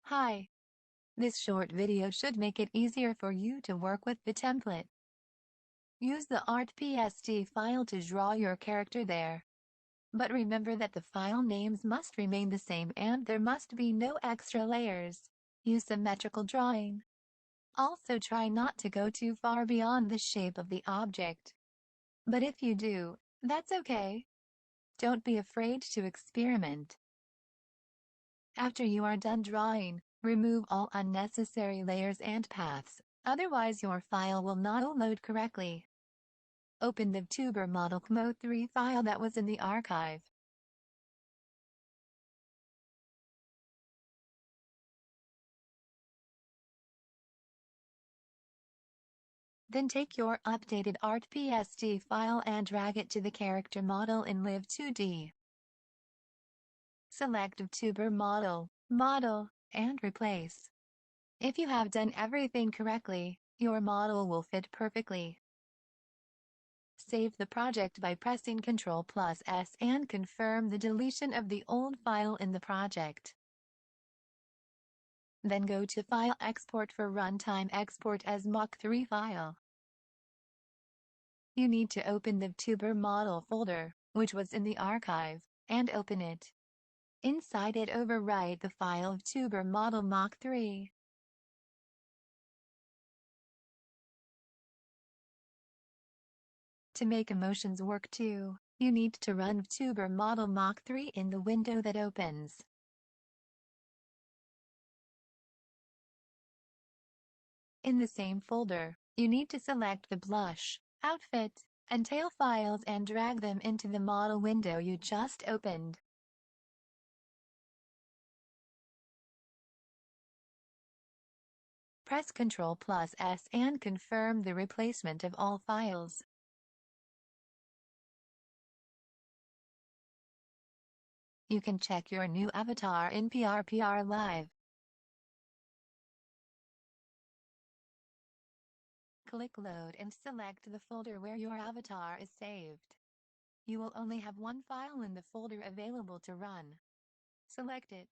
Hi. This short video should make it easier for you to work with the template. Use the Art PSD file to draw your character there. But remember that the file names must remain the same and there must be no extra layers. Use symmetrical drawing. Also try not to go too far beyond the shape of the object. But if you do, that's okay. Don't be afraid to experiment. After you are done drawing, remove all unnecessary layers and paths, otherwise your file will not load correctly. Open the VTuber Model Creator 3 file that was in the archive. Then take your updated Art PSD file and drag it to the character model in Live2D. Select VTuber Model, and replace. If you have done everything correctly, your model will fit perfectly. Save the project by pressing Ctrl+S and confirm the deletion of the old file in the project. Then go to File Export for Runtime Export as Mach3 file. You need to open the VTuber model folder, which was in the archive, and open it. Inside it overwrite the file VTuber Model Mach3. To make emotions work too, you need to run VTuber Model Mach3 in the window that opens. In the same folder, you need to select the blush, outfit, and tail files and drag them into the model window you just opened. Press Ctrl+S and confirm the replacement of all files. You can check your new avatar in PSD Live. Click Load and select the folder where your avatar is saved. You will only have one file in the folder available to run. Select it.